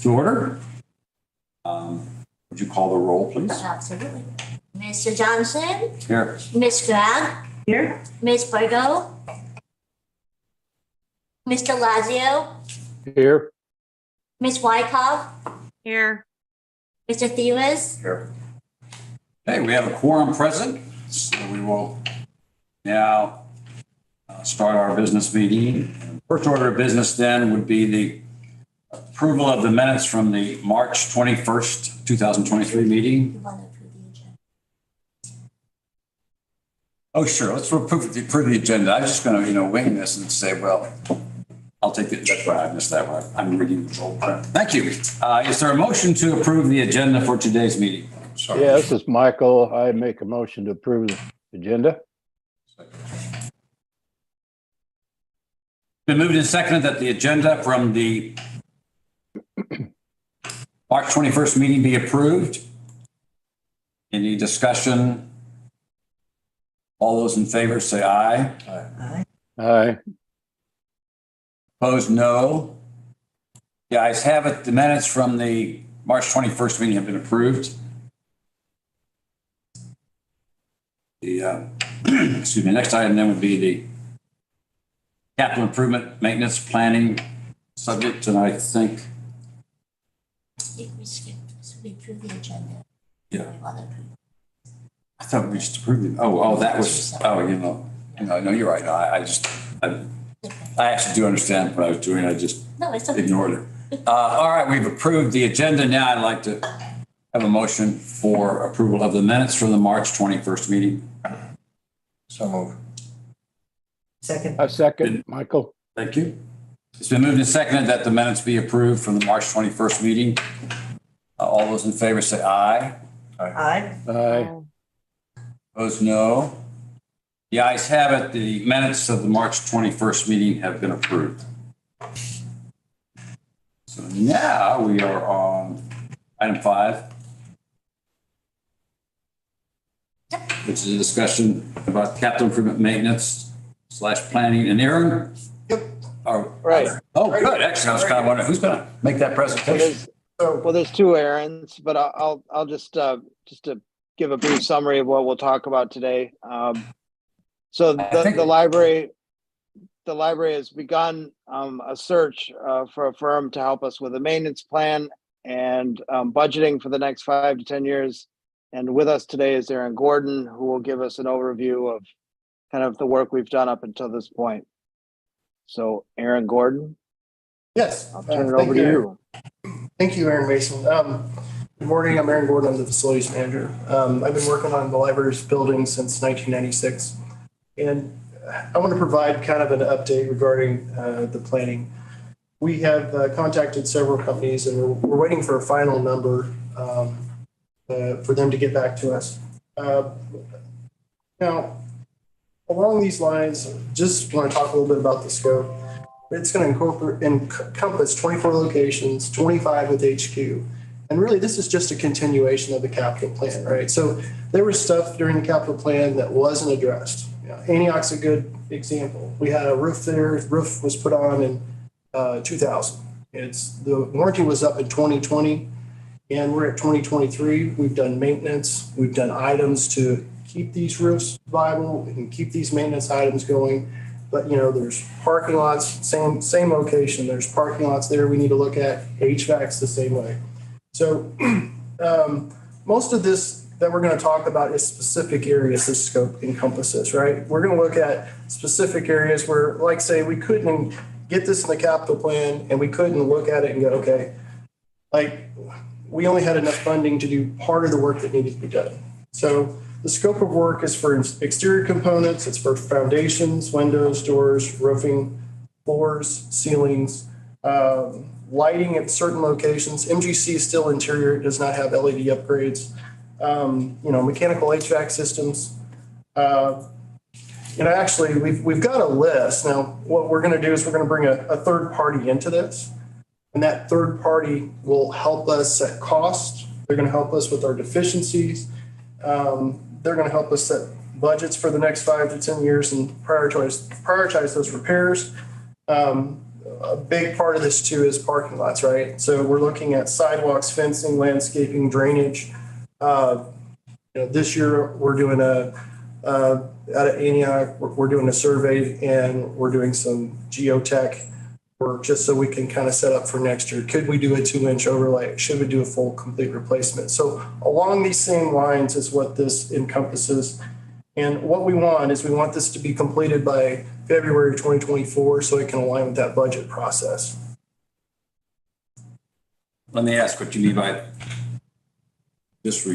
to order. Would you call the roll, please? Absolutely. Mr. Johnson? Here. Ms. Grab? Here. Ms. Borgo? Mr. Lazio? Here. Ms. Wyckoff? Here. Mr. Thewas? Here. Okay, we have a quorum present, so we will now start our business meeting. First order of business then would be the approval of the minutes from the March 21st, 2023 meeting. You want to approve the agenda? Oh, sure. Let's approve the agenda. I was just going to, wing this and say, well, I'll take it. That's why I missed that one. I'm reading the whole print. Thank you. Is there a motion to approve the agenda for today's meeting? Sorry. Yeah, this is Michael. I make a motion to approve the agenda. Been moved and seconded that the agenda from the March 21st meeting be approved. Any discussion? All those in favor say aye. Aye. Aye. Opposed, no. The ayes have it. The minutes from the March 21st meeting have been approved. The excuse me, next item then would be the capital improvement maintenance planning subject, and I think, We skipped, so we approved the agenda. yeah, We want to approve. I thought we just approved it. That was, no, you're right. No, I actually do understand what I was doing. I just No, it's okay. ignored it. All right, we've approved the agenda. Now I'd like to have a motion for approval of the minutes from the March 21st meeting. So moved. Second. I second, Michael. Thank you. It's been moved and seconded that the minutes be approved from the March 21st meeting. All those in favor say aye. Aye. Aye. Opposed, no. The ayes have it. The minutes of the March 21st meeting have been approved. So now we are on item 5, which is a discussion about capital improvement maintenance / planning. And Aaron? Yep. Right. Oh, good. Excellent. I was kind of wondering who's going to make that presentation. Well, there's two errands, but I'll just to give a brief summary of what we'll talk about today. So the library has begun a search for a firm to help us with a maintenance plan and budgeting for the next 5 to 10 years. And with us today is Aaron Gordon, who will give us an overview of kind of the work we've done up until this point. So Aaron Gordon, Yes. I'll turn it over to you. Thank you, Aaron Mason. Good morning. I'm Aaron Gordon. I'm the facilities manager. I've been working on the library's building since 1996. And I want to provide kind of an update regarding the planning. We have contacted several companies and we're waiting for a final number for them to get back to us. Now, along these lines, just want to talk a little bit about the scope. It's going to encompass 24 locations, 25 with HQ. And really, this is just a continuation of the capital plan, right? So there was stuff during the capital plan that wasn't addressed. Antioch's a good example. We had a roof there. Roof was put on in 2000. The warranty was up in 2020, and we're at 2023. We've done maintenance. We've done items to keep these roofs viable and keep these maintenance items going. But there's parking lots, same location. There's parking lots there we need to look at. HVAC's the same way. So most of this that we're going to talk about is specific areas this scope encompasses, right? We're going to look at specific areas where, like say, we couldn't get this in the capital plan and we couldn't look at it and go, okay, like we only had enough funding to do part of the work that needed to be done. So the scope of work is for exterior components. It's for foundations, windows, doors, roofing, floors, ceilings, lighting at certain locations. MGC is still interior. It does not have LED upgrades. Mechanical HVAC systems. Actually, we've got a list. Now, what we're going to do is we're going to bring a third party into this. And that third party will help us set costs. They're going to help us with our deficiencies. They're going to help us set budgets for the next 5 to 10 years and prioritize those repairs. a big part of this too is parking lots, right? So we're looking at sidewalks, fencing, landscaping, drainage. This year we're doing out of Antioch, we're doing a survey and we're doing some geotech work just so we can kind of set up for next year. Could we do a 2-inch overlay? Should we do a full complete replacement? So along these same lines is what this encompasses. And what we want is we want this to be completed by February 2024 so it can align with that budget process. Let me ask what you mean by this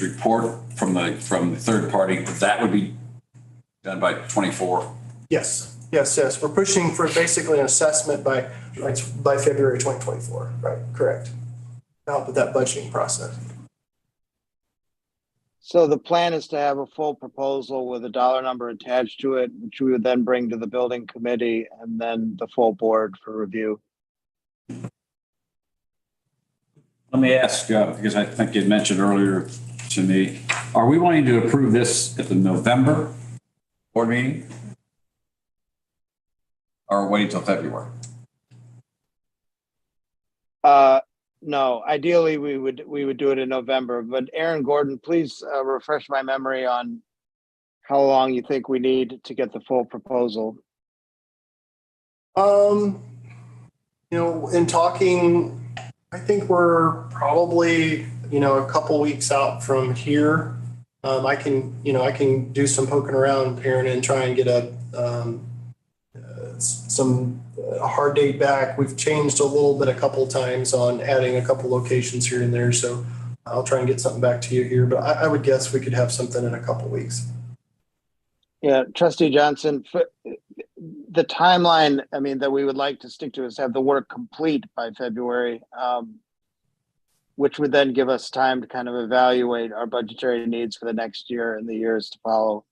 report from the third party. That would be done by 24. Yes. We're pushing for basically an assessment by February 2024. Right. Correct. To help with that budgeting process. So the plan is to have a full proposal with a dollar number attached to it, which we would then bring to the building committee and then the full board for review. Let me ask, because I think you mentioned earlier to me, are we wanting to approve this at the November board meeting? Or wait until February? No, ideally we would do it in November, but Aaron Gordon, please refresh my memory on how long you think we need to get the full proposal. In talking, I think we're probably, a couple weeks out from here. I can do some poking around, Aaron, and try and get a hard date back. We've changed a little bit a couple times on adding a couple locations here and there. So I'll try and get something back to you here, but I would guess we could have something in a couple weeks. Yeah, Trustee Johnson, the timeline, that we would like to stick to is have the work complete by February, which would then give us time to kind of evaluate our budgetary needs for the next year and the years to follow.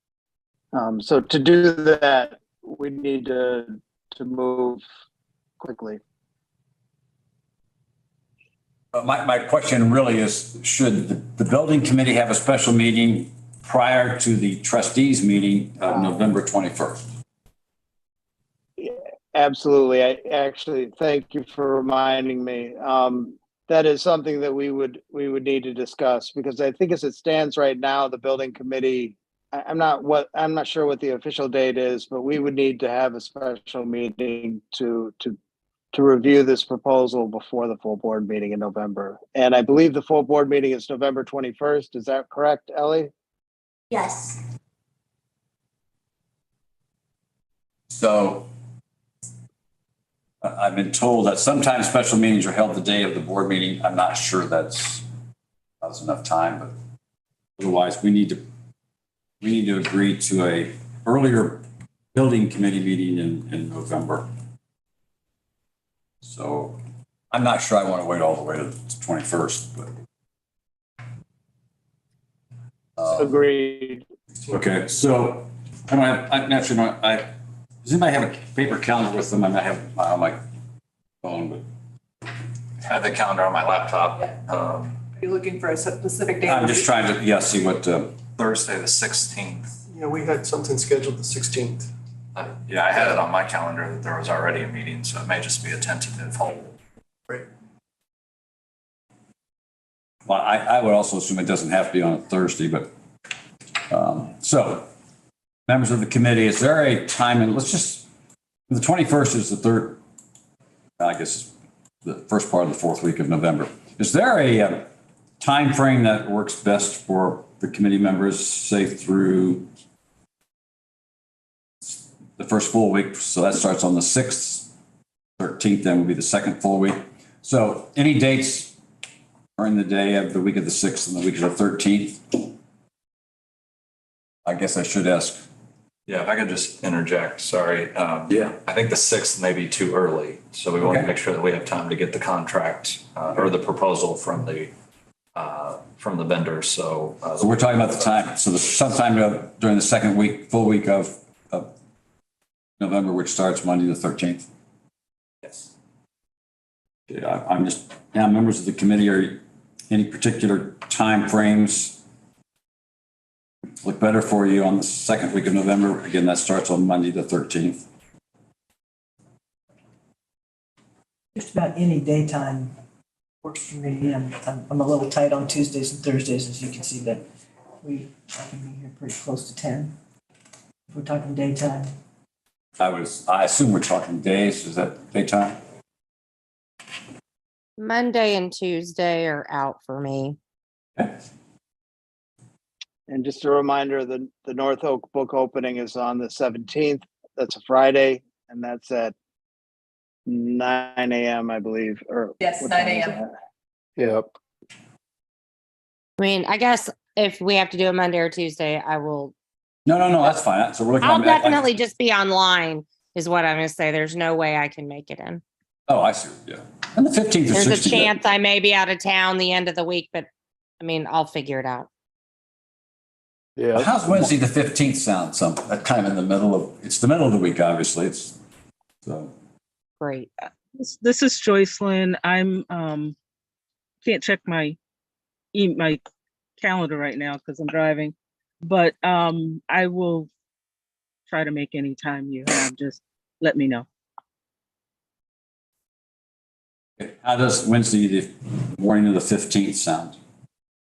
So to do that, we need to move quickly. My question really is, should the building committee have a special meeting prior to the trustees meeting of November 21st? Yeah, absolutely. I actually thank you for reminding me. That is something that we would need to discuss, because I think as it stands right now, the building committee, I'm not sure what the official date is, but we would need to have a special meeting to review this proposal before the full board meeting in November. And I believe the full board meeting is November 21st. Is that correct, Ellie? Yes. So I've been told that sometimes special meetings are held the day of the board meeting. I'm not sure that's enough time, but otherwise we need to agree to a earlier building committee meeting in November. So I'm not sure I want to wait all the way to the 21st, but. Agreed. Okay, so I don't have, does anybody have a paper calendar with them? I might have it on my phone, but. I have the calendar on my laptop. Are you looking for a specific date? I'm just trying to, see what, Thursday, the 16th. Yeah, we had something scheduled the 16th. Yeah, I had it on my calendar that there was already a meeting, so it may just be a tentative hold. Right. well, I would also assume it doesn't have to be on a Thursday, but, so members of the committee, is there a time, and let's just, the 21st is the third, I guess, the first part of the fourth week of November. Is there a time frame that works best for the committee members, say through the first full week? So that starts on the 6th, 13th, then would be the second full week. So any dates during the day of the week of the 6th and the week of the 13th? I guess I should ask. Yeah, if I could just interject, sorry. Yeah. I think the 6th may be too early. So we want to Okay. make sure that we have time to get the contract or the proposal from the vendor. So So we're talking about the time. So sometime during the second week, full week of November, which starts Monday the 13th. yes. Yeah, I'm just, members of the committee, are any particular time frames look better for you on the second week of November? Again, that starts on Monday the 13th. Just about any daytime works for me. I'm a little tight on Tuesdays and Thursdays, as you can see, but I can be here pretty close to 10. If we're talking daytime. I assume we're talking days. Is that daytime? Monday and Tuesday are out for me. Okay. And just a reminder, the North Oak book opening is on the 17th. That's a Friday, and that's at 9 a.m., I believe. Or Yes, what 9 time is a.m. that? Yep. I mean, I guess if we have to do a Monday or Tuesday, I will, No, that's fine. So we're looking I'll at. definitely just be online is what I'm gonna say. There's no way I can make it in. Oh, I see. Yeah. And the 15th or There's a 16th. chance I may be out of town the end of the week, but I mean, I'll figure it out. Yeah. How's Wednesday, the 15th sound? Kind of in the middle of, it's the middle of the week, obviously. It's so. Great. This is Joycelyn. I'm can't check my calendar right now because I'm driving, but I will try to make any time you have. Just let me know. How does Wednesday, the morning of the 15th sound?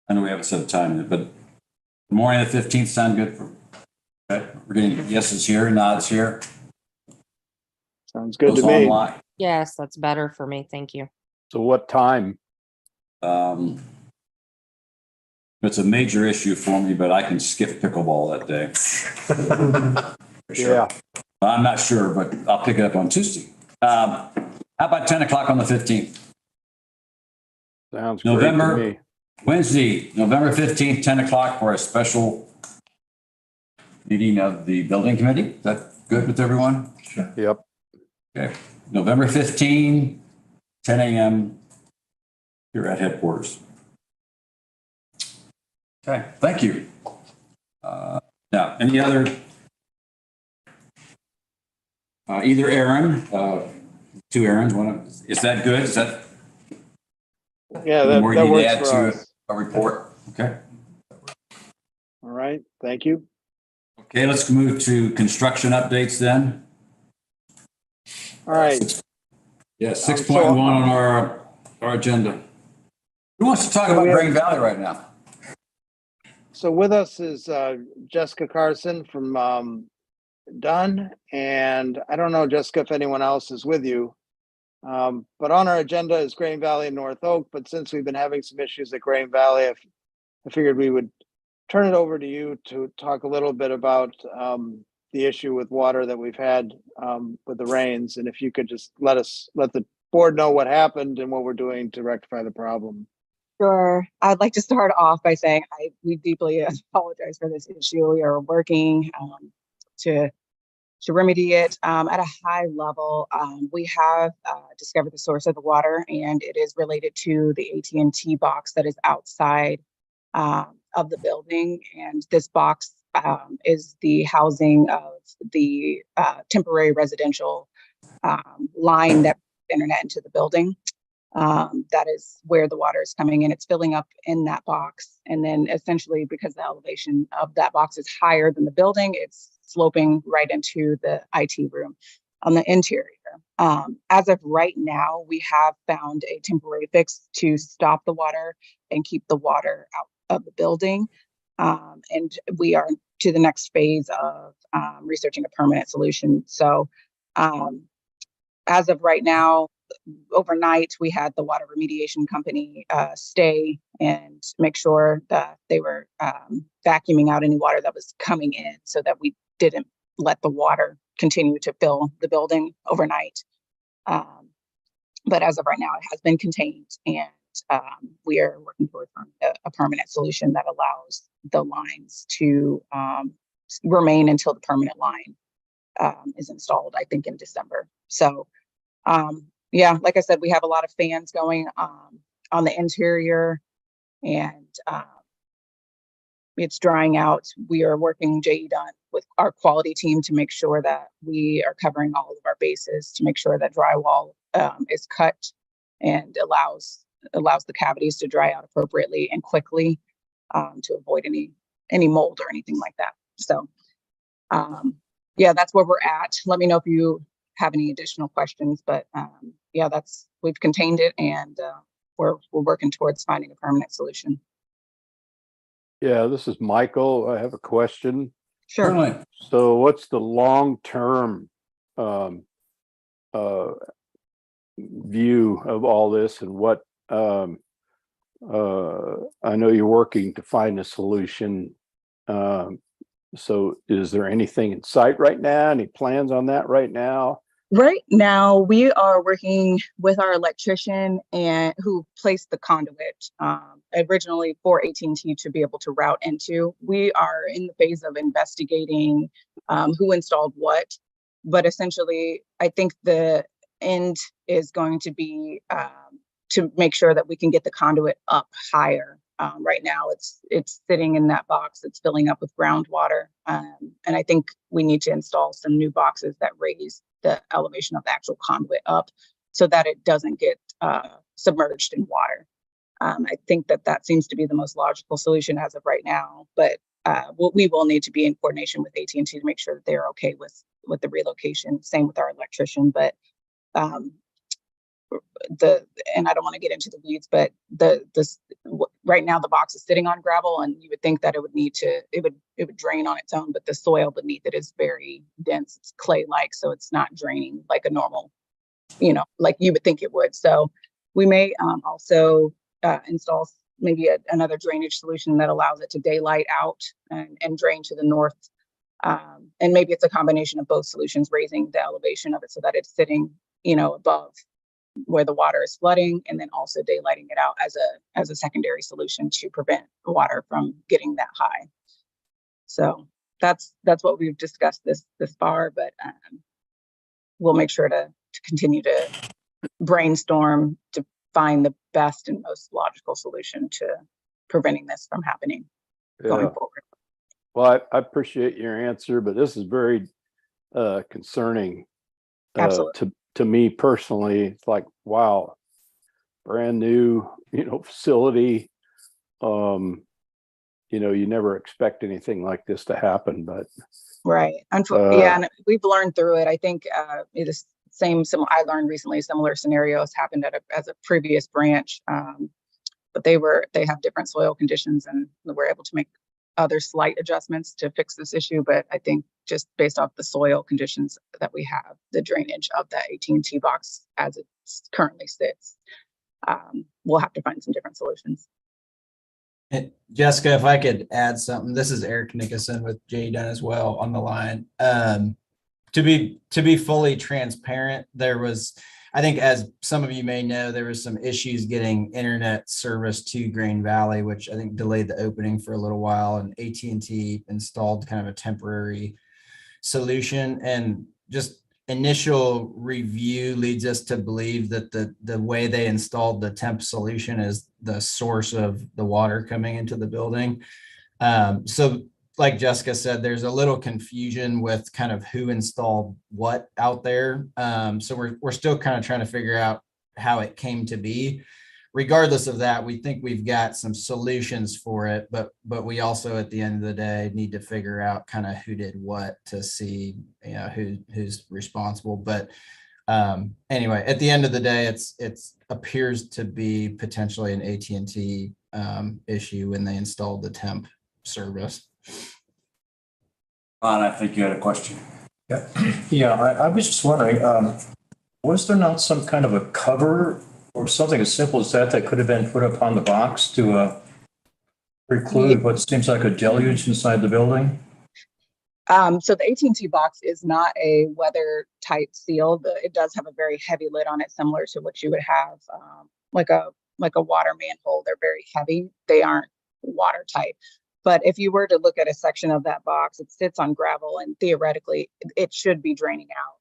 I know we haven't set a time yet, but the morning of the 15th sound good for, okay. We're getting yeses here, nods here. Sounds good Those to me. online. Yes, that's better for me. Thank you. So what time? It's a major issue for me, but I can skip pickleball that day. For sure. Yeah. I'm not sure, but I'll pick it up on Tuesday. How about 10 o'clock on the 15th? Sounds November, Wednesday, November 15th, 10 o'clock for a special meeting of the building committee. Is that good with everyone? Sure. Yep. Okay. November 15, 10 a.m. here at headquarters. Okay, thank you. Now, any other? Either Aaron, two Aarons, is that good? Is that? Yeah, any that more you need to works add for to us. a report? Okay. All right, thank you. Okay, let's move to construction updates then. All right. Yeah, 6.1 on our agenda. Who wants to talk So about we have- Green Valley right now? So with us is Jessica Carson from Dunn, and I don't know, Jessica, if anyone else is with you. But on our agenda is Green Valley and North Oak, but since we've been having some issues at Green Valley, I figured we would turn it over to you to talk a little bit about the issue with water that we've had with the rains, and if you could just let the board know what happened and what we're doing to rectify the problem. Sure. I'd like to start off by saying we deeply apologize for this issue. We are working to remedy it at a high level. We have discovered the source of the water, and it is related to the AT&T box that is outside of the building. And this box is the housing of the temporary residential line that internet into the building. That is where the water is coming in. It's filling up in that box. And then essentially, because the elevation of that box is higher than the building, it's sloping right into the IT room on the interior. As of right now, we have found a temporary fix to stop the water and keep the water out of the building. And we are to the next phase of researching a permanent solution. So as of right now, overnight, we had the water remediation company stay and make sure that they were vacuuming out any water that was coming in so that we didn't let the water continue to fill the building overnight. But as of right now, it has been contained, and we are working towards a permanent solution that allows the lines to remain until the permanent line is installed, I think in December. So yeah, like I said, we have a lot of fans going on the interior, and it's drying out. We are working JE Dunn with our quality team to make sure that we are covering all of our bases, to make sure that drywall is cut and allows the cavities to dry out appropriately and quickly to avoid any mold or anything like that. So yeah, that's where we're at. Let me know if you have any additional questions, but yeah, we've contained it, and we're working towards finding a permanent solution. Yeah, this is Michael. I have a question. Sure. Certainly. So what's the long-term view of all this, and what I know you're working to find a solution. So is there anything in sight right now? Any plans on that right now? Right now, we are working with our electrician and who placed the conduit originally for AT&T to be able to route into. We are in the phase of investigating who installed what, but essentially, I think the end is going to be to make sure that we can get the conduit up higher. Right now, it's sitting in that box. It's filling up with groundwater, and I think we need to install some new boxes that raise the elevation of the actual conduit up so that it doesn't get submerged in water. I think that seems to be the most logical solution as of right now, but we will need to be in coordination with AT&T to make sure that they're okay with the relocation. Same with our electrician, but and I don't want to get into the weeds, but right now the box is sitting on gravel, and you would think that it would drain on its own, but the soil beneath it is very dense. It's clay-like, so it's not draining like a normal, like you would think it would. So we may also install maybe another drainage solution that allows it to daylight out and drain to the north. And maybe it's a combination of both solutions, raising the elevation of it so that it's sitting, above where the water is flooding, and then also daylighting it out as a secondary solution to prevent the water from getting that high. So that's what we've discussed this far, but we'll make sure to continue to brainstorm to find the best and most logical solution to preventing this from happening going forward. Well, I appreciate your answer, but this is very concerning to me personally. It's like, wow, brand new, facility. You never expect anything like this to happen, but right. Yeah, and we've learned through it. I think it's I learned recently similar scenarios happened as a previous branch, but they have different soil conditions, and we're able to make other slight adjustments to fix this issue. But I think just based off the soil conditions that we have, the drainage of that AT&T box as it currently sits, we'll have to find some different solutions. And Jessica, if I could add something, this is Eric Nickerson with J Dunn as well on the line. To be fully transparent, there was, I think, as some of you may know, there was some issues getting internet service to Green Valley, which I think delayed the opening for a little while, and AT&T installed kind of a temporary solution. And just initial review leads us to believe that the way they installed the temp solution is the source of the water coming into the building. So like Jessica said, there's a little confusion with kind of who installed what out there. So we're still kind of trying to figure out how it came to be. Regardless of that, we think we've got some solutions for it, but we also at the end of the day need to figure out kind of who did what to see, who's responsible. But anyway, at the end of the day, it appears to be potentially an AT&T issue when they installed the temp service. Ron, I think you had a question. Yeah, I was just wondering, was there not some kind of a cover or something as simple as that could have been put up on the box to preclude what seems like a deluge inside the building? So the AT&T box is not a weather tight seal. It does have a very heavy lid on it, similar to what you would have like a water manhole. They're very heavy. They aren't watertight. But if you were to look at a section of that box, it sits on gravel, and theoretically it should be draining out.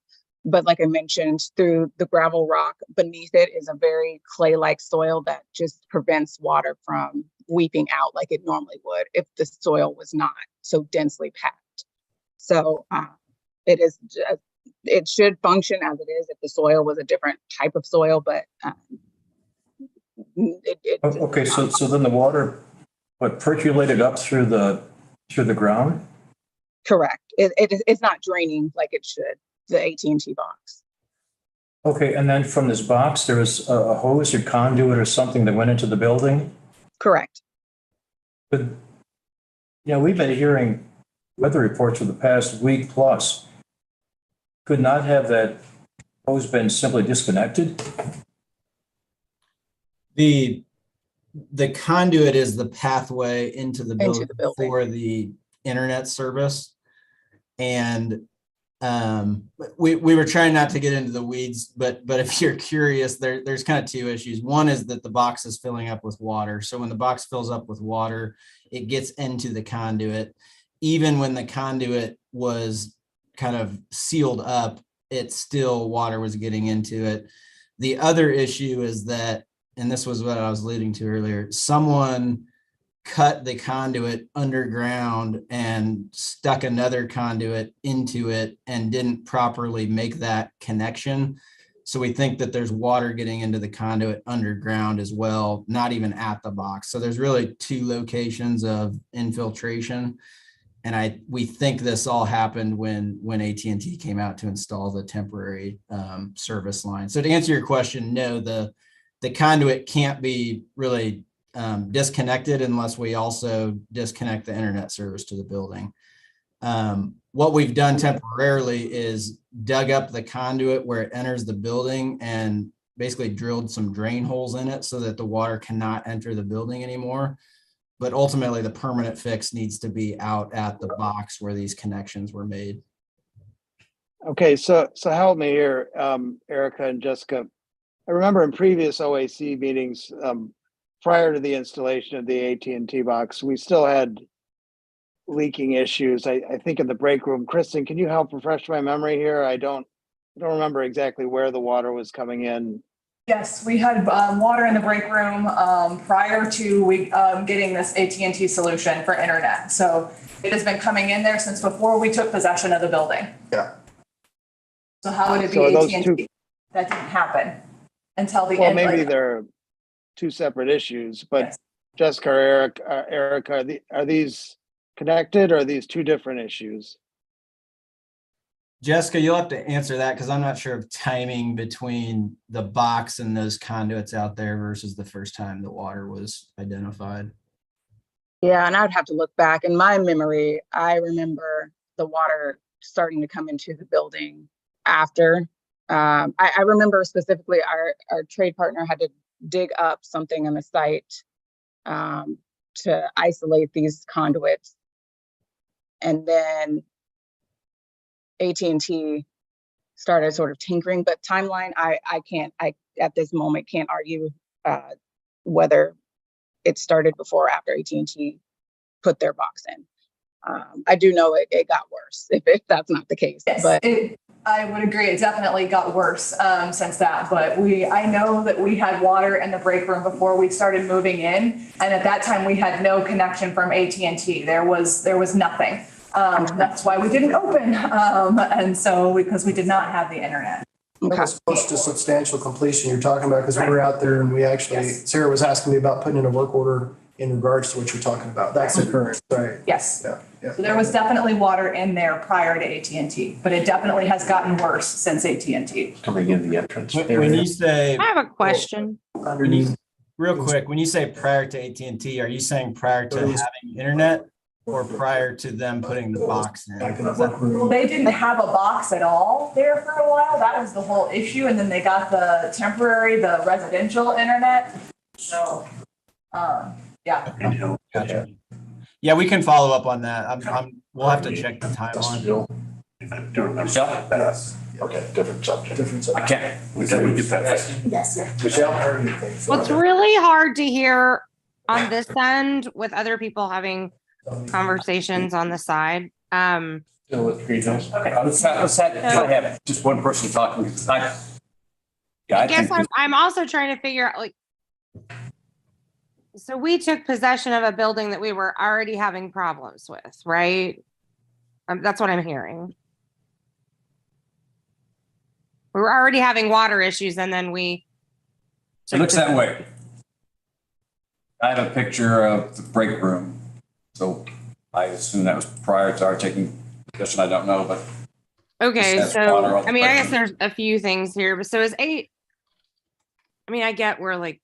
But like I mentioned, through the gravel rock beneath it is a very clay-like soil that just prevents water from weeping out like it normally would if the soil was not so densely packed. So it should function as it is if the soil was a different type of soil, but Okay, so then the water percolated up through the ground? Correct. It's not draining like it should, the AT&T box. Okay, and then from this box, there was a hose or conduit or something that went into the building? Correct. But, we've been hearing weather reports for the past week plus. Could not have that hose been simply disconnected? The conduit is the pathway into the building for the internet service. And we were trying not to get into the weeds, but if you're curious, there's kind of two issues. One is that the box is filling up with water. So when the box fills up with water, it gets into the conduit. Even when the conduit was kind of sealed up, water was getting into it. The other issue is that, and this was what I was alluding to earlier, someone cut the conduit underground and stuck another conduit into it and didn't properly make that connection. So we think that there's water getting into the conduit underground as well, not even at the box. So there's really two locations of infiltration. And we think this all happened when AT&T came out to install the temporary service line. So to answer your question, no, the conduit can't be really disconnected unless we also disconnect the internet service to the building. What we've done temporarily is dug up the conduit where it enters the building and basically drilled some drain holes in it so that the water cannot enter the building anymore. But ultimately, the permanent fix needs to be out at the box where these connections were made. Okay, so help me here, Erica and Jessica. I remember in previous OAC meetings, prior to the installation of the AT&T box, we still had leaking issues. I think in the break room. Kristen, can you help refresh my memory here? I don't remember exactly where the water was coming in. Yes, we had water in the break room prior to getting this AT&T solution for internet. So it has been coming in there since before we took possession of the building. Yeah. So how would it be AT&T? That didn't happen until the end. Well, maybe they're two separate issues, but yes. Jessica or Erica, are these connected or are these two different issues? Jessica, you'll have to answer that because I'm not sure of timing between the box and those conduits out there versus the first time the water was identified. Yeah, and I would have to look back. In my memory, I remember the water starting to come into the building after. I remember specifically our trade partner had to dig up something on the site to isolate these conduits. And then AT&T started sort of tinkering, but timeline, I at this moment can't argue whether it started before or after AT&T put their box in. I do know it got worse if that's not the case. Yes, but I would agree. It definitely got worse since that. But I know that we had water in the break room before we started moving in, and at that time we had no connection from AT&T. There was nothing. That's why we didn't open, and so because we did not have the internet. That was close to substantial completion you're talking about, because we were out there and we actually, Sarah was asking me about putting in a work order in regards to what you're talking about. That's the current, right? Yes. Yeah. So there was definitely water in there prior to AT&T, but it definitely has gotten worse since AT&T. Coming in the entrance. When you say, I have a question. Real quick, when you say prior to AT&T, are you saying prior to having internet? Or prior to them putting the box in? Well, they didn't have a box at all there for a while. That was the whole issue. And then they got the residential internet. So, yeah. Gotcha. Yeah, we can follow up on that. We'll have to check the timeline. Okay, different subject. I can't. We get that. Yes. Michelle, heard anything? What's really hard to hear on this end with other people having conversations on the side. Okay. Let's have just one person talking. I guess I'm also trying to figure out, like, so we took possession of a building that we were already having problems with, right? That's what I'm hearing. We were already having water issues, and then it looks that way. I have a picture of the break room. So I assume that was prior to our taking possession. I don't know, but Okay, That's so, water on the I mean, I guess break room. there's a few things here, but so is eight, I mean, I get we're like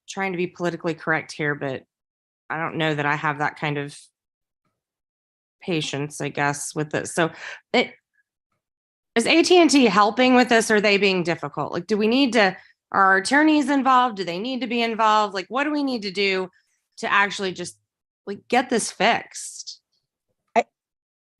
trying to be politically correct here, but I don't know that I have that kind of patience, I guess, with this. So it is AT&T helping with this? Or are they being difficult? Like, do we need to, are our attorneys involved? Do they need to be involved? Like, what do we need to do to actually just like get this fixed?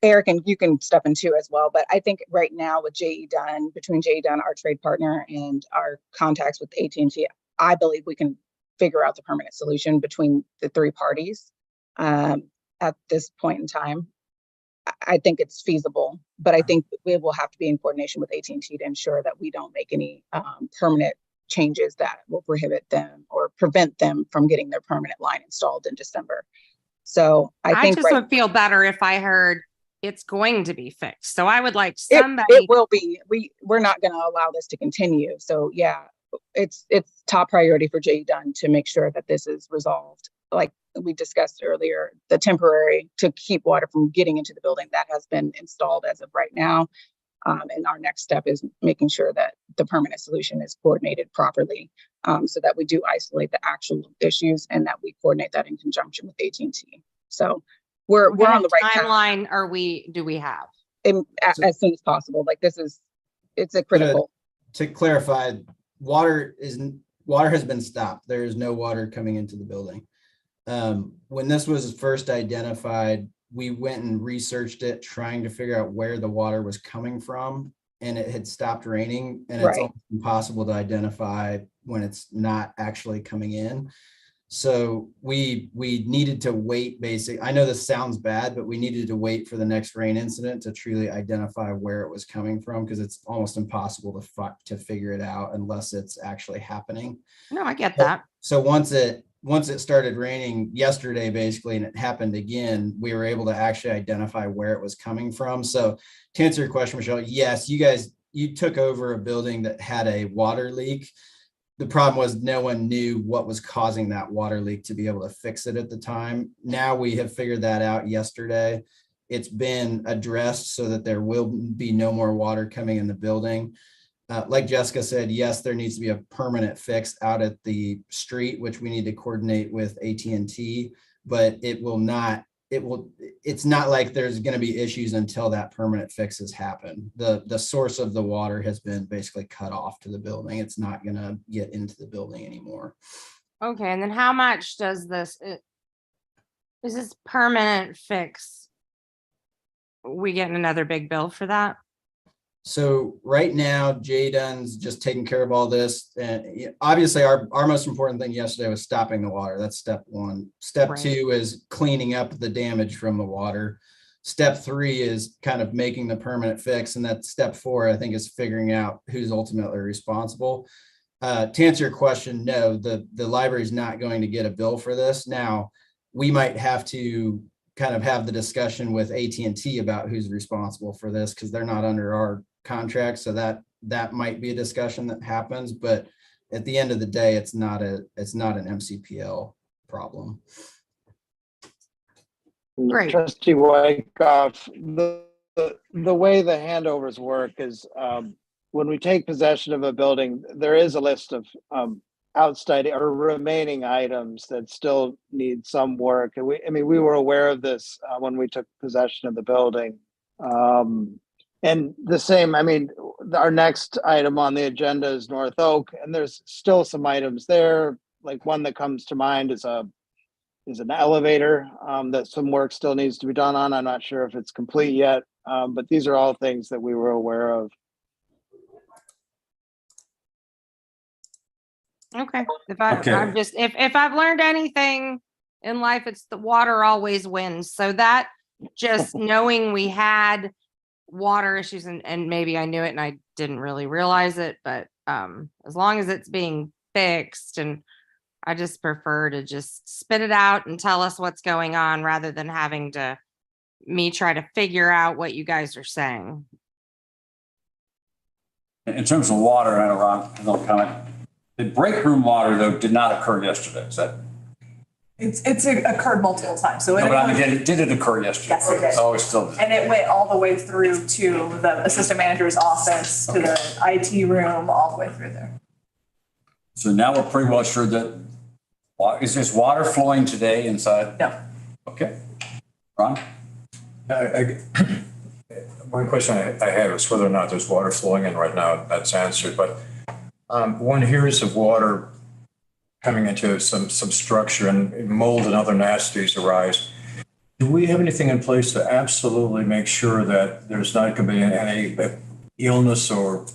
Eric, and you can step in too as well, but I think right now with JE Dunn, between JE Dunn, our trade partner, and our contacts with AT&T, I believe we can figure out the permanent solution between the three parties at this point in time. I think it's feasible, but I think we will have to be in coordination with AT&T to ensure that we don't make any permanent changes that will prohibit them or prevent them from getting their permanent line installed in December. So I think just would feel better if I heard it's going to be fixed. So I would like somebody. It will be. We're not going to allow this to continue. So yeah, it's top priority for JE Dunn to make sure that this is resolved. Like we discussed earlier, the temporary to keep water from getting into the building that has been installed as of right now. And our next step is making sure that the permanent solution is coordinated properly, so that we do isolate the actual issues and that we coordinate that in conjunction with AT&T. So we're on the right timeline. Do we have as soon as possible? Like it's a critical. To clarify, water has been stopped. There is no water coming into the building. When this was first identified, we went and researched it, trying to figure out where the water was coming from, and it had stopped raining, and it's almost impossible to identify when it's not actually coming in. So we needed to wait. I know this sounds bad, but we needed to wait for the next rain incident to truly identify where it was coming from, because it's almost impossible to figure it out unless it's actually happening. No, I get that. So once it started raining yesterday, basically, and it happened again, we were able to actually identify where it was coming from. So to answer your question, Michelle, yes, you took over a building that had a water leak. The problem was no one knew what was causing that water leak to be able to fix it at the time. Now we have figured that out yesterday. It's been addressed so that there will be no more water coming in the building. Like Jessica said, yes, there needs to be a permanent fix out at the street, which we need to coordinate with AT&T, but it's not like there's going to be issues until that permanent fix has happened. The source of the water has been basically cut off to the building. It's not going to get into the building anymore. Okay. And then how much does is this permanent fix? We getting another big bill for that? So right now, Jay Dunn's just taking care of all this. And obviously our most important thing yesterday was stopping the water. That's step one. Step two is cleaning up the damage from the water. Step three is kind of making the permanent fix. And that step four, I think, is figuring out who's ultimately responsible. To answer your question, no, the library is not going to get a bill for this. Now, we might have to kind of have the discussion with AT&T about who's responsible for this, because they're not under our contract. So that might be a discussion that happens, but at the end of the day, it's not an MCPL problem. Great. Trustee Wyckoff, the way the handovers work is when we take possession of a building, there is a list of outstanding or remaining items that still need some work. And we were aware of this when we took possession of the building. And the same, our next item on the agenda is North Oak, and there's still some items there. Like one that comes to mind is an elevator that some work still needs to be done on. I'm not sure if it's complete yet, but these are all things that we were aware of. Okay. If I've learned anything in life, it's the water always wins. So that just knowing we had water issues and maybe I knew it and I didn't really realize it, but as long as it's being fixed, and I just prefer to just spit it out and tell us what's going on rather than having me try to figure out what you guys are saying. In terms of water, I know Ron, no comment. The break room water, though, did not occur yesterday. Is that It's occurred multiple times, so. No, but again, did it occur yesterday? Yes, it did. Oh, it still did. And it went all the way through to the assistant manager's office, to the IT room, all the way through there. So now we're pretty well sure that, is this water flowing today inside? No. Okay. Ron? One question I had was whether or not there's water flowing in right now. That's answered, but one hears of water coming into some structure and mold and other nasties arise. Do we have anything in place to absolutely make sure that there's not going to be any illness or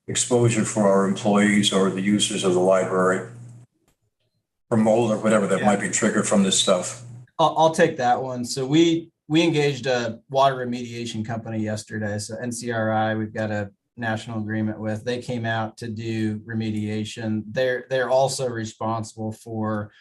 exposure for our employees or the users of the library from mold or whatever that might be triggered from this stuff? I'll take that one. So we engaged a water remediation company yesterday. So NCRI, we've got a national agreement with. They came out to do remediation. They're also responsible for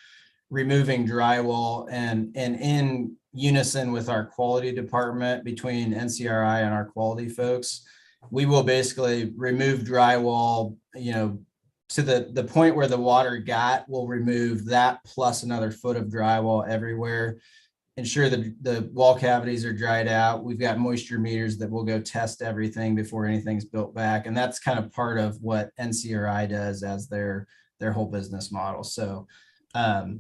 removing drywall and in unison with our quality department between NCRI and our quality folks. We will basically remove drywall, to the point where the water got, we'll remove that plus another foot of drywall everywhere. Ensure that the wall cavities are dried out. We've got moisture meters that will go test everything before anything's built back. And that's kind of part of what NCRI does as their whole business model. So to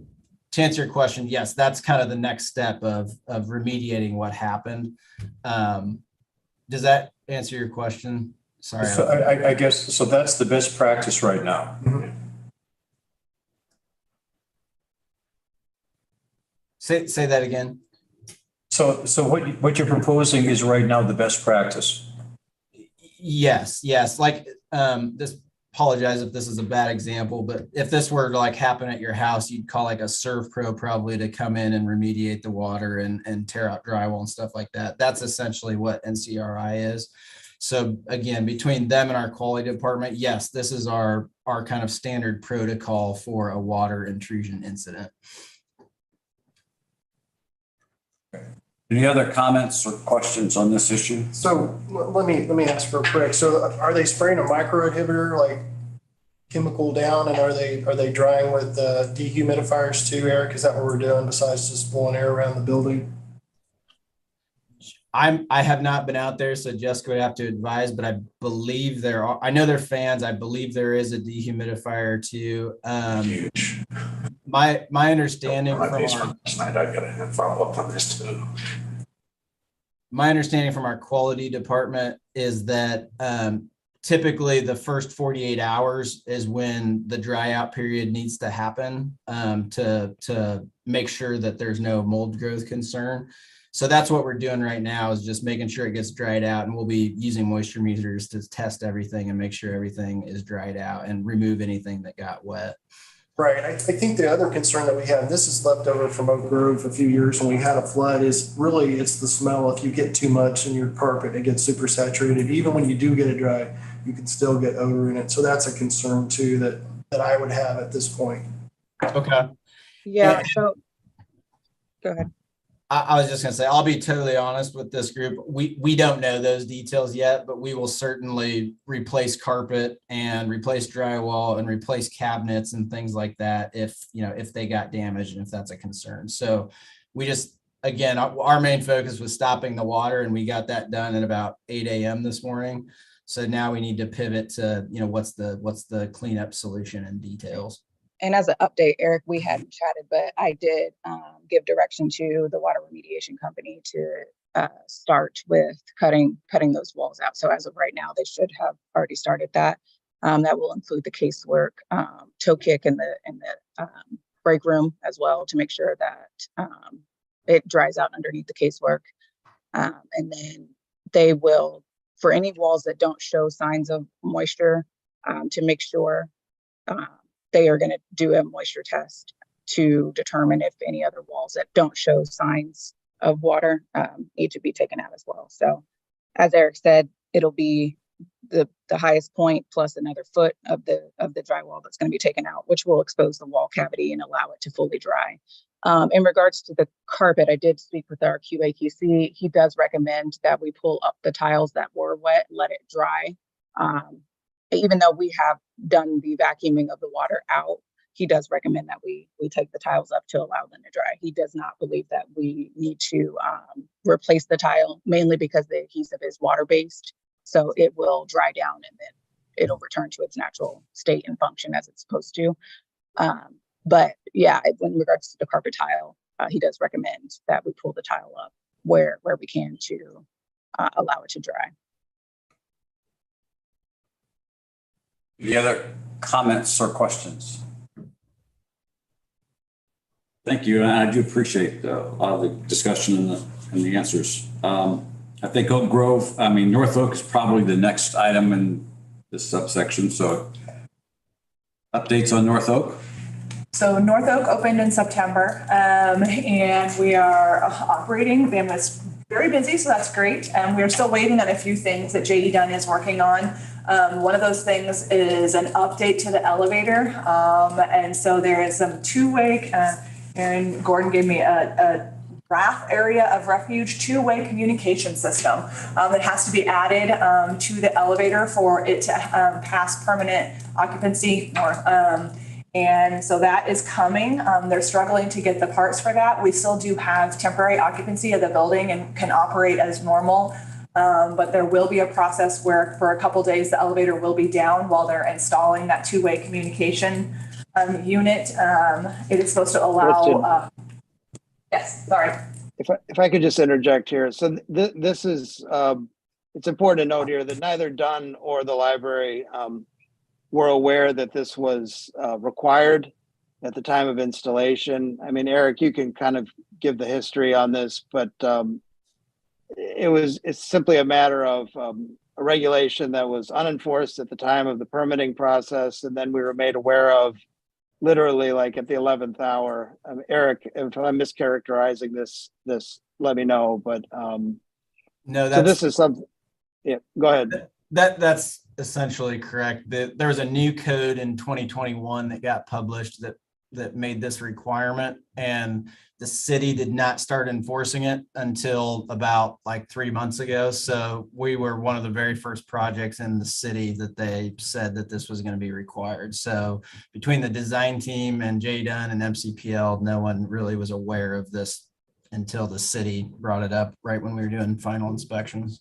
answer your question, yes, that's kind of the next step of remediating what happened. Does that answer your question? Sorry. So I guess, so that's the best practice right now. Mm-hmm. Say that again. So what you're proposing is right now the best practice. Yes. Like this, apologize if this is a bad example, but if this were to like happen at your house, you'd call like a Serv Pro probably to come in and remediate the water and tear out drywall and stuff like that. That's essentially what NCRI is. So again, between them and our quality department, yes, this is our kind of standard protocol for a water intrusion incident. Any other comments or questions on this issue? So let me ask real quick. So are they spraying a micro inhibitor, like chemical down, and are they drying with dehumidifiers too, Eric? Is that what we're doing besides just blowing air around the building? I have not been out there, so Jessica would have to advise, but I believe there are, I know they're fans. I believe there is a dehumidifier too. Huge. My understanding from last night, I got to follow up on this too. My understanding from our quality department is that typically the first 48 hours is when the dry out period needs to happen to make sure that there's no mold growth concern. So that's what we're doing right now, is just making sure it gets dried out, and we'll be using moisture meters to test everything and make sure everything is dried out and remove anything that got wet. Right. I think the other concern that we have, this is left over from Oak Grove a few years when we had a flood, is really it's the smell. If you get too much in your carpet, it gets super saturated. Even when you do get it dry, you can still get odor in it. So that's a concern too that I would have at this point. Okay. Yeah. So go ahead. I was just going to say, I'll be totally honest with this group. We don't know those details yet, but we will certainly replace carpet and replace drywall and replace cabinets and things like that if they got damaged and if that's a concern. So we just, again, our main focus was stopping the water, and we got that done at about 8 a.m. this morning. So now we need to pivot to, what's the cleanup solution and details. And as an update, Eric, we hadn't chatted, but I did give direction to the water remediation company to start with cutting those walls out. So as of right now, they should have already started that. That will include the casework, toe kick in the break room as well, to make sure that it dries out underneath the casework. And then they will, for any walls that don't show signs of moisture, to make sure they are going to do a moisture test to determine if any other walls that don't show signs of water need to be taken out as well. So as Eric said, it'll be the highest point plus another foot of the drywall that's going to be taken out, which will expose the wall cavity and allow it to fully dry. In regards to the carpet, I did speak with our QA/QC. He does recommend that we pull up the tiles that were wet, let it dry. Even though we have done the vacuuming of the water out, he does recommend that we take the tiles up to allow them to dry. He does not believe that we need to replace the tile, mainly because the adhesive is water-based. So it will dry down and then it'll return to its natural state and function as it's supposed to. But yeah, in regards to the carpet tile, he does recommend that we pull the tile up where we can to allow it to dry. Any other comments or questions? Thank you, and I do appreciate a lot of the discussion and the answers. I think North Oak is probably the next item in this subsection. So updates on North Oak? So North Oak opened in September, and we are operating. Bam was very busy, so that's great. And we're still waiting on a few things that J.E. Dunn is working on. One of those things is an update to the elevator. And so there is some two-way, and Gordon gave me a RAF, area of refuge, two-way communication system that has to be added to the elevator for it to pass permanent occupancy. And so that is coming. They're struggling to get the parts for that. We still do have temporary occupancy of the building and can operate as normal. But there will be a process where for a couple days, the elevator will be down while they're installing that two-way communication unit. It is supposed to allow, yes, sorry. If I could just interject here. So this is, it's important to note here that neither Dunn or the library were aware that this was required at the time of installation. I mean, Eric, you can kind of give the history on this, but it's simply a matter of a regulation that was unenforced at the time of the permitting process. And then we were made aware of literally like at the 11th hour. Eric, if I'm mischaracterizing this, let me know. But no, so this is something. Yeah, go ahead. That's essentially correct. There was a new code in 2021 that got published that made this requirement, and the city did not start enforcing it until about like 3 months ago. So we were one of the very first projects in the city that they said that this was going to be required. So between the design team and J. Dunn and MCPL, no one really was aware of this until the city brought it up right when we were doing final inspections.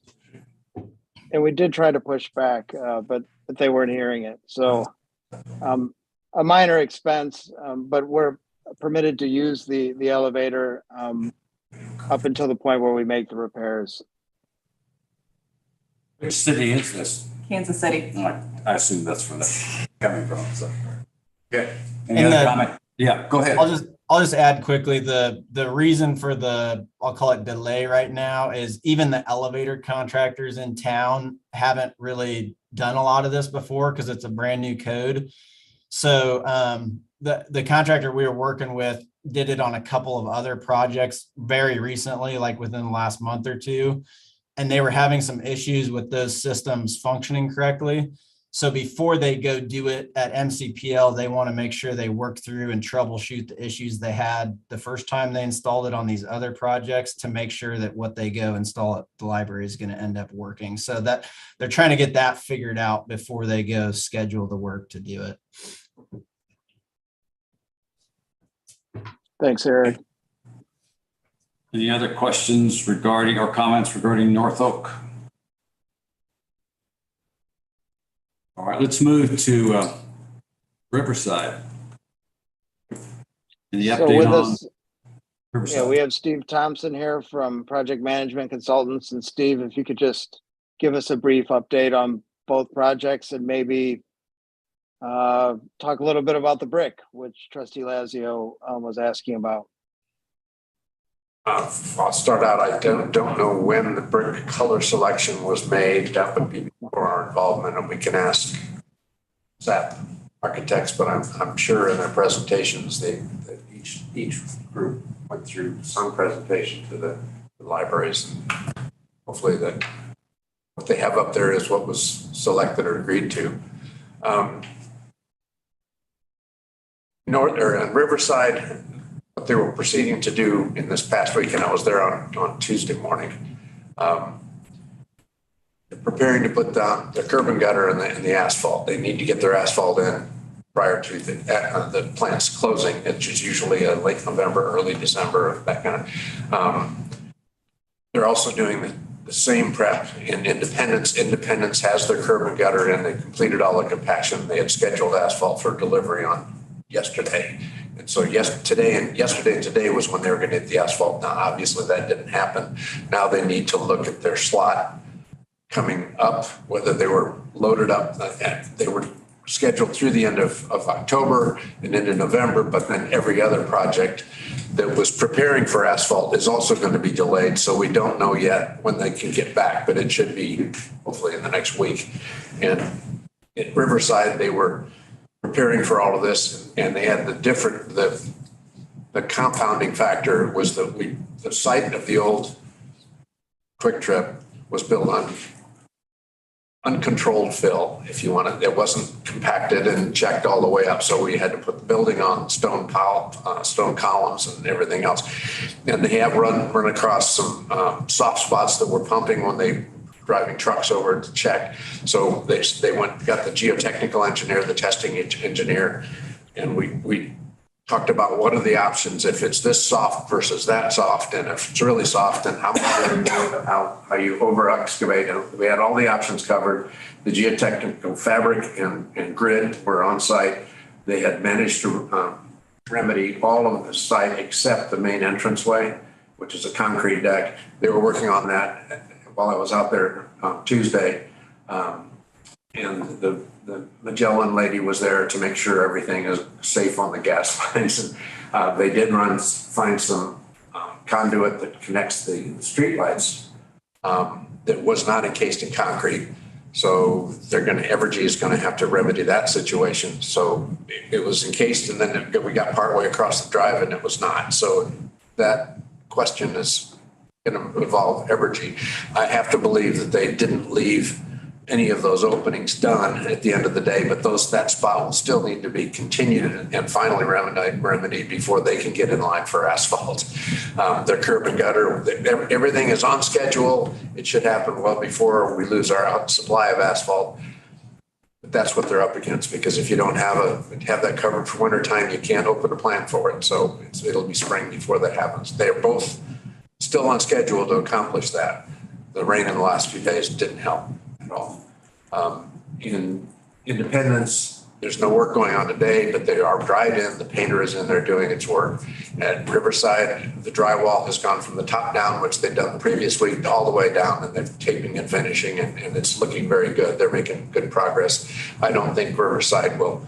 And we did try to push back, but they weren't hearing it. So a minor expense, but we're permitted to use the elevator up until the point where we make the repairs. Which city is this? Kansas City. I assume that's where that's coming from. So. Okay. Any other comment? Yeah, go ahead. I'll just add quickly, the reason for the, I'll call it delay right now, is even the elevator contractors in town haven't really done a lot of this before because it's a brand new code. So the contractor we were working with did it on a couple of other projects very recently, like within the last month or two, and they were having some issues with those systems functioning correctly. So before they go do it at MCPL, they want to make sure they work through and troubleshoot the issues they had the first time they installed it on these other projects to make sure that what they go install at the library is going to end up working. So that they're trying to get that figured out before they go schedule the work to do it. Thanks, Eric. Any other questions regarding or comments regarding North Oak? All right, let's move to Riverside. Any update on Riverside? Yeah, we have Steve Thompson here from Project Management Consultants. And Steve, if you could just give us a brief update on both projects and maybe talk a little bit about the brick, which Trustee Lazio was asking about. I'll start out. I don't know when the brick color selection was made. That would be before our involvement, and we can ask SAP architects. But I'm sure in their presentations, that each group went through some presentation to the libraries, and hopefully that what they have up there is what was selected or agreed to. In Riverside, what they were proceeding to do in this past weekend, I was there on Tuesday morning. They're preparing to put down the curb and gutter and the asphalt. They need to get their asphalt in prior to the plant's closing, which is usually late November, early December, that kind of. They're also doing the same prep in Independence. Independence has their curb and gutter in. They completed all the compaction. They had scheduled asphalt for delivery on yesterday. And so yesterday and today was when they were going to hit the asphalt. Now, obviously that didn't happen. Now they need to look at their slot coming up, whether they were loaded up. They were scheduled through the end of October and into November, but then every other project that was preparing for asphalt is also going to be delayed. So we don't know yet when they can get back, but it should be hopefully in the next week. And at Riverside, they were preparing for all of this, and they had the compounding factor was that the site of the old Quick Trip was built on uncontrolled fill, if you want it. It wasn't compacted and checked all the way up. So we had to put the building on stone columns and everything else. And they have run across some soft spots that were pumping when they driving trucks over to check. So they got the geotechnical engineer, the testing engineer, and we talked about what are the options if it's this soft versus that soft, and if it's really soft, and how you over excavate. And we had all the options covered. The geotechnical fabric and grid were on site. They had managed to remedy all of the site except the main entranceway, which is a concrete deck. They were working on that while I was out there Tuesday. And the Magellan lady was there to make sure everything is safe on the gas lines. And they did find some conduit that connects the streetlights that was not encased in concrete. So Evergy is going to have to remedy that situation. So it was encased, and then we got partway across the drive and it was not. So that question is going to involve Evergy. I have to believe that they didn't leave any of those openings done at the end of the day, but that spot will still need to be continued and finally remedied before they can get in line for asphalt. Their curb and gutter, everything is on schedule. It should happen well before we lose our supply of asphalt. But that's what they're up against, because if you don't have that covered for winter time, you can't open a plant for it. So it'll be spring before that happens. They're both still on schedule to accomplish that. The rain in the last few days didn't help at all. In Independence, there's no work going on today, but they are dried in. The painter is in there doing its work. At Riverside, the drywall has gone from the top down, which they've done the previous week, all the way down, and they're taping and finishing, and it's looking very good. They're making good progress. I don't think Riverside will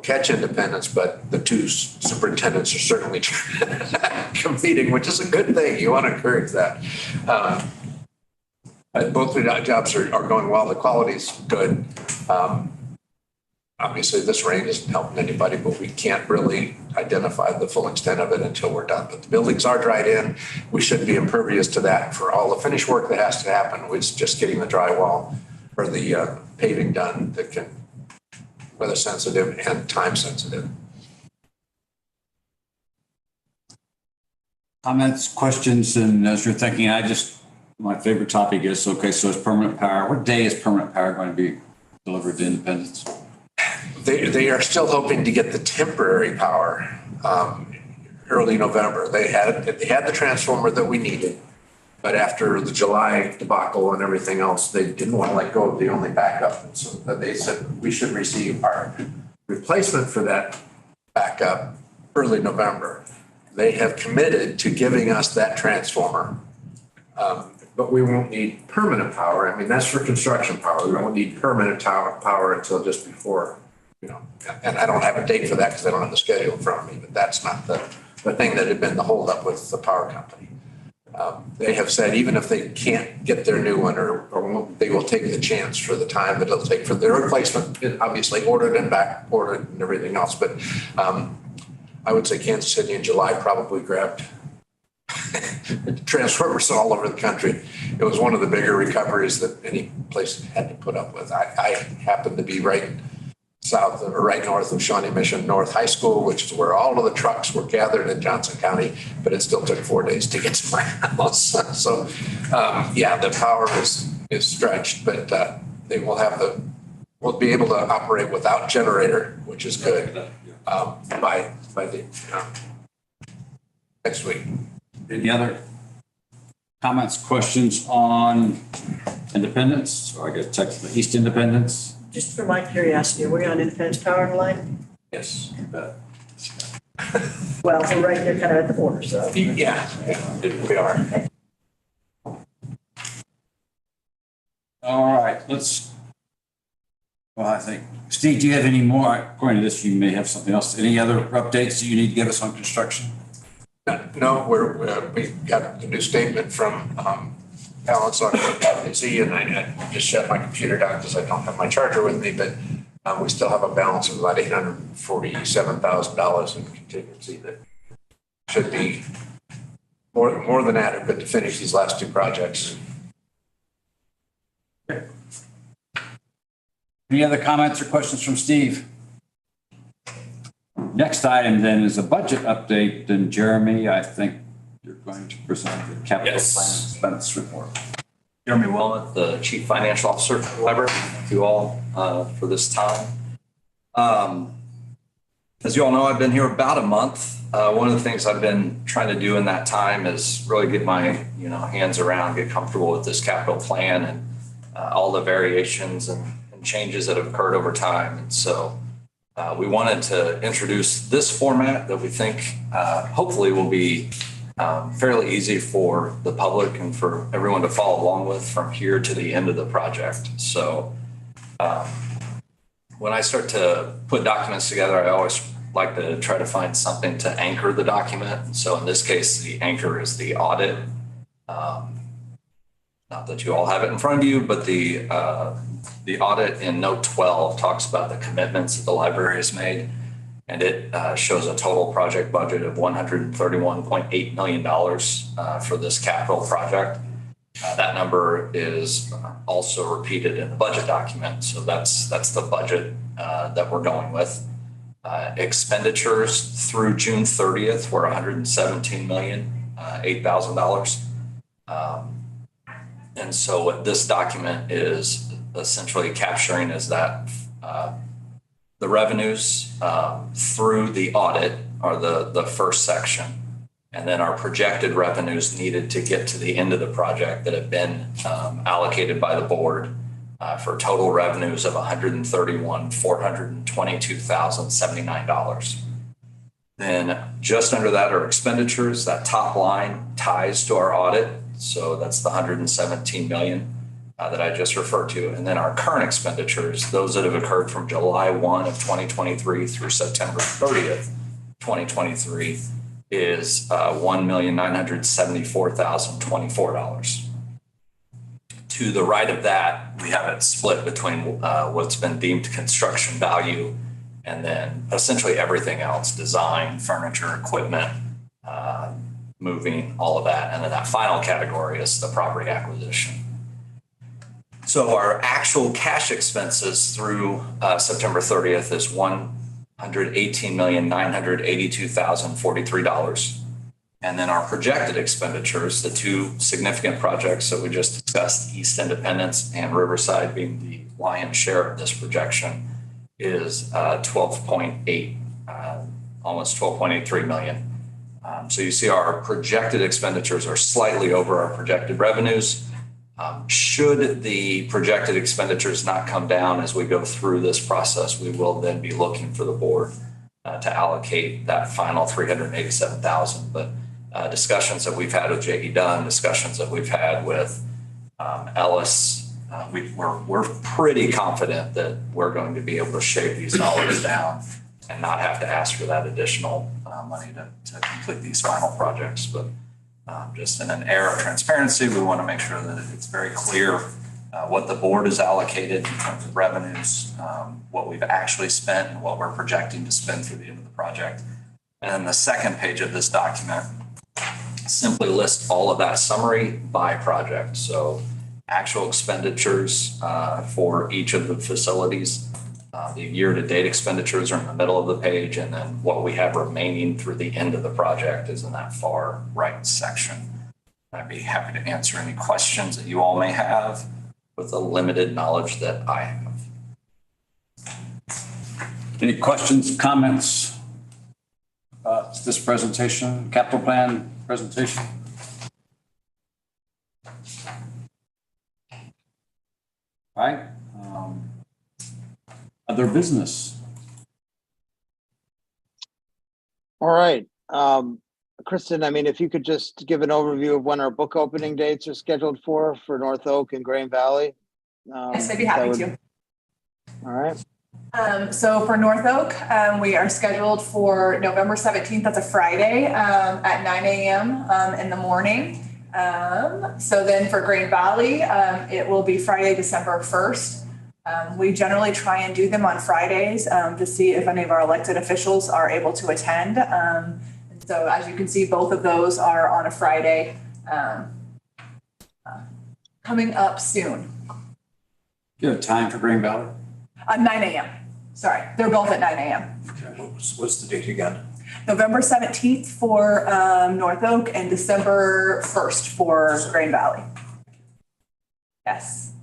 catch Independence, but the two superintendents are certainly competing, which is a good thing. You want to encourage that. Both the jobs are going well. The quality's good. Obviously, this rain isn't helping anybody, but we can't really identify the full extent of it until we're done. But the buildings are dried in. We should be impervious to that for all the finish work that has to happen. It's just getting the drywall or the paving done that can weather sensitive and time sensitive. Comments, questions, and as you're thinking, my favorite topic is, okay, so it's permanent power. What day is permanent power going to be delivered to Independence? They are still hoping to get the temporary power early November. They had the transformer that we needed, but after the July debacle and everything else, they didn't want to let go of the only backup. And so they said we should receive our replacement for that backup early November. They have committed to giving us that transformer. But we won't need permanent power. I mean, that's for construction power. We won't need permanent power until just before, and I don't have a date for that because I don't have the schedule in front of me, but that's not the thing that had been the holdup with the power company. They have said even if they can't get their new one, or they will take the chance for the time that it'll take for their replacement, obviously ordered and back ordered and everything else. But I would say Kansas City in July probably grabbed transformers all over the country. It was one of the bigger recoveries that any place had to put up with. I happened to be right south or right north of Shawnee Mission North High School, which is where all of the trucks were gathered in Johnson County, but it still took 4 days to get to my house. So the power is stretched, but we'll be able to operate without generator, which which is good, by the, next week. Any other comments, questions on Independence? So I guess Texas East Independence. Just for my curiosity, are we on Independence Power Line? Yes, you bet. Well, we're right there kind of at the border, so. Yeah, we are. All right, well, I think, Steve, do you have any more? According to this, you may have something else. Any other updates that you need to give us on construction? No, we got a new statement from Balance on Z, and I just shut my computer down because I don't have my charger with me, but we still have a balance of about $847,000 in contingency that should be more than adequate to finish these last two projects. Any other comments or questions from Steve? Next item then is a budget update. And Jeremy, I think you're going to present the capital plan expense report. Jeremy Wilmot, the Chief Financial Officer for the library. Thank you all for this time. As you all know, I've been here about a month. One of the things I've been trying to do in that time is really get my hands around, get comfortable with this capital plan and all the variations and changes that have occurred over time. And so we wanted to introduce this format that we think hopefully will be fairly easy for the public and for everyone to follow along with from here to the end of the project. So when I start to put documents together, I always like to try to find something to anchor the document. So in this case, the anchor is the audit. Not that you all have it in front of you, but the audit in note 12 talks about the commitments that the library has made. And it shows a total project budget of $131.8 million for this capital project. That number is also repeated in the budget document. So that's the budget that we're going with. Expenditures through June 30th were $117,008,000. And so what this document is essentially capturing is that the revenues through the audit are the first section. And then our projected revenues needed to get to the end of the project that have been allocated by the board for total revenues of $131,422,079. Then just under that are expenditures. That top line ties to our audit. So that's the 117 million that I just referred to. And then our current expenditures, those that have occurred from July 1 of 2023 through September 30th, 2023, is $1,974,024. To the right of that, we have it split between what's been deemed construction value and then essentially everything else: design, furniture, equipment, moving, all of that. And then that final category is the property acquisition. So our actual cash expenses through September 30th is $118,982,043. And then our projected expenditures, the two significant projects that we just discussed, East Independence and Riverside being the lion's share of this projection, is 12.8, almost 12.83 million. So you see our projected expenditures are slightly over our projected revenues. Should the projected expenditures not come down as we go through this process, we will then be looking for the board to allocate that final $387,000. But discussions that we've had with J.E. Dunn, discussions that we've had with Ellis, we're pretty confident that we're going to be able to shave these dollars down and not have to ask for that additional money to complete these final projects. But just in an era of transparency, we want to make sure that it's very clear what the board is allocated in terms of revenues, what we've actually spent and what we're projecting to spend through the end of the project. And then the second page of this document simply lists all of that summary by project. So actual expenditures for each of the facilities. The year-to-date expenditures are in the middle of the page, and then what we have remaining through the end of the project is in that far right section. I'd be happy to answer any questions that you all may have with the limited knowledge that I have. Any questions, comments? This presentation, capital plan presentation? All right. Other business? All right. Kristen, I mean, if you could just give an overview of when our book opening dates are scheduled for North Oak and Green Valley. Yes, I'd be happy to. All right. So for North Oak, we are scheduled for November 17th. That's a Friday at 9 a.m. In the morning. So then for Green Valley, it will be Friday, December 1st. We generally try and do them on Fridays to see if any of our elected officials are able to attend. And so as you can see, both of those are on a Friday coming up soon. Do you have time for Green Valley? 9 a.m. Sorry, they're both at 9 a.m. Okay. What's the date again? November 17th for North Oak and December 1st for Green Valley. Yes.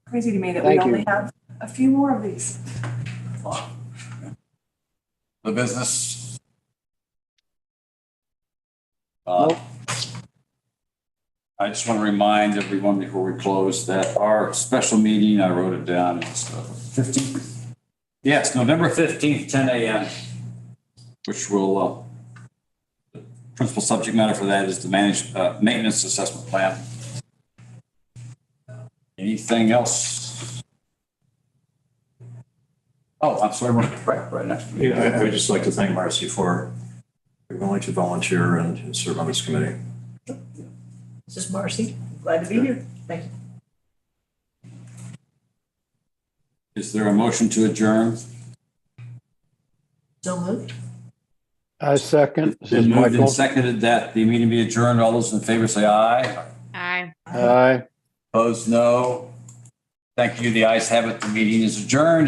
Crazy to me that we only have a few more of these. The business? Nope. I just want to remind everyone before we close that our special meeting, I wrote it down, it's 15th. Yes, November 15th, 10 a.m., which will, the principal subject matter for that is the maintenance assessment plan. Anything else? Oh, I'm sorry, right next to me. Yeah, I would just like to thank Marcy for being willing to volunteer and serve on this committee. This is Marcy. Glad to be here. Thank you. Is there a motion to adjourn? So moved. I second. This is Been moved Michael. and seconded that the meeting be adjourned. All those in favor say aye. Aye. Aye. Opposed, no. Thank you. The ayes have it. The meeting is adjourned.